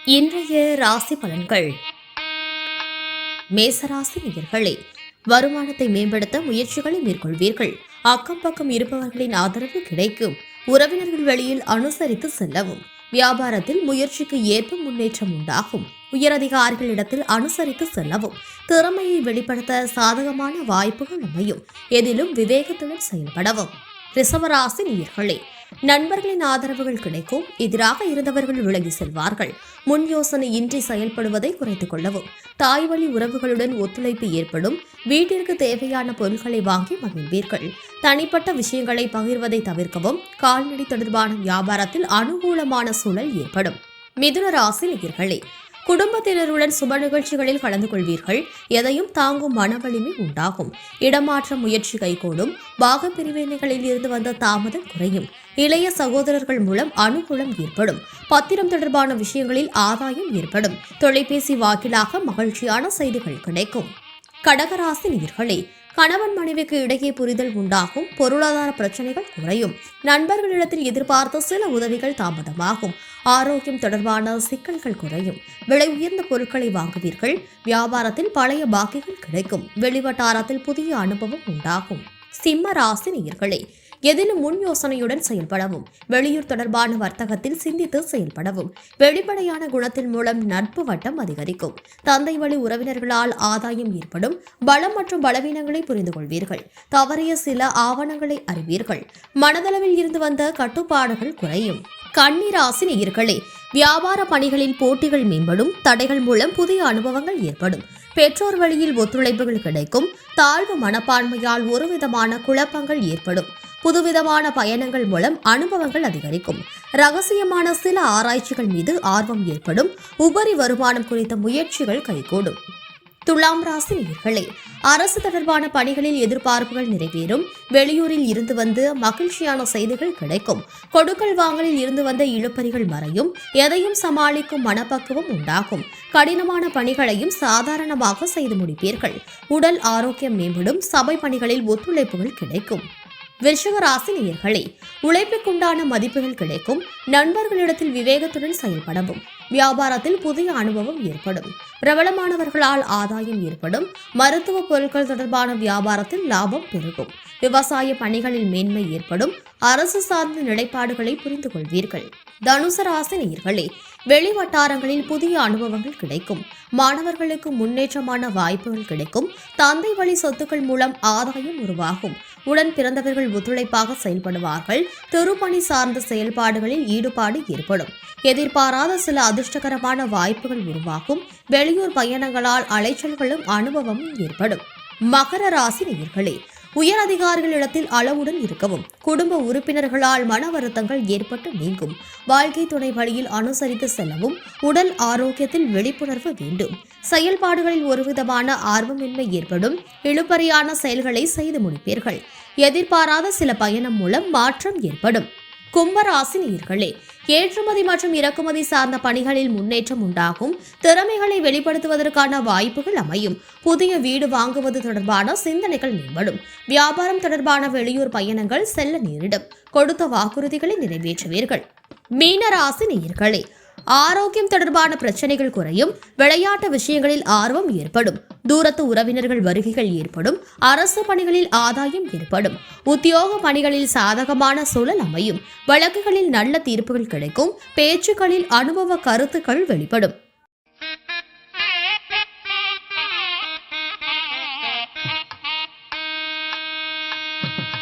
இன்றைய ராசி பலன்கள். மேசராசி நேயர்களே, வருமானத்தை மேம்படுத்த முயற்சிகளை மேற்கொள்வீர்கள். அக்கம் பக்கம் இருப்பவர்களின் ஆதரவு கிடைக்கும். உறவினர்கள் வழியில் அனுசரித்து செல்லவும். வியாபாரத்தில் முயற்சிக்கு ஏற்ப முன்னேற்றம் உண்டாகும். உயரதிகாரிகளிடத்தில் அனுசரித்து செல்லவும். திறமையை வெளிப்படுத்த சாதகமான வாய்ப்புகள் அமையும். எதிலும் விவேகத்துடன் செயல்படவும். ரிஷபராசி நேயர்களே, நண்பர்களின் ஆதரவுகள் கிடைக்கும். எதிராக இருந்தவர்கள் விலகி செல்வார்கள். முன் யோசனை இன்றி செயல்படுவதை குறைத்துக் கொள்ளவும். தாய் வழி உறவுகளுடன் ஒத்துழைப்பு ஏற்படும். வீட்டிற்கு தேவையான பொருட்களை வாங்கி மகிழ்வீர்கள். தனிப்பட்ட விஷயங்களை பகிர்வதை தவிர்க்கவும். கால்நடை தொடர்பான வியாபாரத்தில் அனுகூலமான சூழல் ஏற்படும். மிதுன ராசி நேயர்களே, குடும்பத்தினருடன் சுப நிகழ்ச்சிகளில் கலந்து கொள்வீர்கள். எதையும் தாங்கும் மன வலிமை உண்டாகும். இடமாற்ற முயற்சி கைகூடும். பாக பிரிவினைகளில் இருந்து வந்த தாமதம் குறையும். இளைய சகோதரர்கள் மூலம் அனுகூலம் ஏற்படும். பத்திரம் தொடர்பான விஷயங்களில் ஆதாயம் ஏற்படும். தொலைபேசி வாக்கிலாக மகிழ்ச்சியான செய்திகள் கிடைக்கும். கடகராசி நேயர்களே, கணவன் மனைவிக்கு இடையே புரிதல் உண்டாகும். பொருளாதார பிரச்சனைகள் குறையும். நண்பர்களிடத்தில் எதிர்பார்த்த சில உதவிகள் தாமதமாகும். ஆரோக்கியம் தொடர்பான சிக்கல்கள் குறையும். விலை உயர்ந்த பொருட்களை வாங்குவீர்கள். வியாபாரத்தில் பழைய பாக்கிகள் கிடைக்கும். வெளிவட்டாரத்தில் புதிய அனுபவம் உண்டாகும். சிம்ம ராசி நேயர்களே, எதிலும் முன் யோசனையுடன் செயல்படவும். வெளியூர் தொடர்பான வர்த்தகத்தில் சிந்தித்து செயல்படவும். வெளிப்படையான குணத்தின் மூலம் நட்பு வட்டம் அதிகரிக்கும். தந்தை வழி உறவினர்களால் ஆதாயம் ஏற்படும். பலம் மற்றும் பலவீனங்களை புரிந்து கொள்வீர்கள். தவறிய சில ஆவணங்களை அறிவீர்கள். மனதளவில் இருந்து வந்த கட்டுப்பாடுகள் குறையும். கன்னி ராசி நேயர்களே, வியாபார பணிகளில் போட்டிகள் மேம்படும். தடைகள் மூலம் புதிய அனுபவங்கள் ஏற்படும். பெற்றோர் வழியில் ஒத்துழைப்புகள் கிடைக்கும். தாழ்வு மனப்பான்மையால் ஒருவிதமான குழப்பங்கள் ஏற்படும். புதுவிதமான பயணங்கள் மூலம் அனுபவங்கள் அதிகரிக்கும். ரகசியமான சில ஆராய்ச்சிகள் மீது ஆர்வம் ஏற்படும். உபரி வருமானம் குறித்த முயற்சிகள் கைகூடும். துலாம் ராசி நேயர்களே, அரசு தொடர்பான பணிகளில் எதிர்பார்ப்புகள் நிறைவேறும். வெளியூரில் இருந்து வந்து மகிழ்ச்சியான செய்திகள் கிடைக்கும். கொடுக்கல் வாங்கலில் இருந்து வந்த இழுபறிகள் மறையும். எதையும் சமாளிக்கும் மனப்பக்குவம் உண்டாகும். கடினமான பணிகளையும் சாதாரணமாக செய்து முடிப்பீர்கள். உடல் ஆரோக்கியம் மேம்படும். சபை பணிகளில் ஒத்துழைப்புகள் கிடைக்கும். விருச்சிக ராசி நேயர்களே, உழைப்புக்குண்டான மதிப்புகள் கிடைக்கும். நண்பர்களிடத்தில் விவேகத்துடன் செயல்படவும். வியாபாரத்தில் புதிய அனுபவம் ஏற்படும். பிரபலமானவர்களால் ஆதாயம் ஏற்படும். மருத்துவ பொருட்கள் தொடர்பான வியாபாரத்தில் லாபம் பெருகும். விவசாய பணிகளில் மேன்மை ஏற்படும். அரசு சார்ந்த நிலைப்பாடுகளை புரிந்து கொள்வீர்கள். தனுசு ராசி நேயர்களே, வெளி வட்டாரங்களில் புதிய அனுபவங்கள் கிடைக்கும். மாணவர்களுக்கு முன்னேற்றமான வாய்ப்புகள் கிடைக்கும். தந்தை வழி சொத்துக்கள் மூலம் ஆதாயம் உருவாகும். உடன் பிறந்தவர்கள் ஒத்துழைப்பாக செயல்படுவார்கள். திருப்பணி சார்ந்த செயல்பாடுகளில் ஈடுபாடு ஏற்படும். எதிர்பாராத சில அதிர்ஷ்டகரமான வாய்ப்புகள் உருவாகும். வெளியூர் பயணங்களால் அலைச்சல்களும் அனுபவமும் ஏற்படும். மகர ராசி நேயர்களே, உயர் அதிகாரிகளிடத்தில் அளவுடன் இருக்கவும். குடும்ப உறுப்பினர்களால் மன வருத்தங்கள் ஏற்பட்டு நீங்கும். வாழ்க்கை துணை வழியில் அனுசரித்து செல்லவும். உடல் ஆரோக்கியத்தில் விழிப்புணர்வு வேண்டும். செயல்பாடுகளில் ஒருவிதமான ஆர்வமின்மை ஏற்படும். இழுபறியான செயல்களை செய்து முடிப்பீர்கள். எதிர்பாராத சில பயணம் மூலம் மாற்றம் ஏற்படும். கும்பராசி நேயர்களே, ஏற்றுமதி மற்றும் இறக்குமதி சார்ந்த பணிகளில் முன்னேற்றம் உண்டாகும். திறமைகளை வெளிப்படுத்துவதற்கான வாய்ப்புகள் அமையும். புதிய வீடு வாங்குவது தொடர்பான சிந்தனைகள் மேம்படும். வியாபாரம் தொடர்பான வெளியூர் பயணங்கள் செல்ல நேரிடும். கொடுத்த வாக்குறுதிகளை நிறைவேற்றுவீர்கள். மீனராசி நேயர்களே, ஆரோக்கியம் தொடர்பான பிரச்சனைகள் குறையும். விளையாட்டு விஷயங்களில் ஆர்வம் ஏற்படும். தூரத்து உறவினர்கள் வருகைகள் ஏற்படும். அரசு பணிகளில் ஆதாயம் ஏற்படும். உத்தியோக பணிகளில் சாதகமான சூழல் அமையும். வழக்குகளில் நல்ல தீர்ப்புகள் கிடைக்கும். பேச்சுக்களில் அனுபவ கருத்துக்கள் வெளிப்படும்.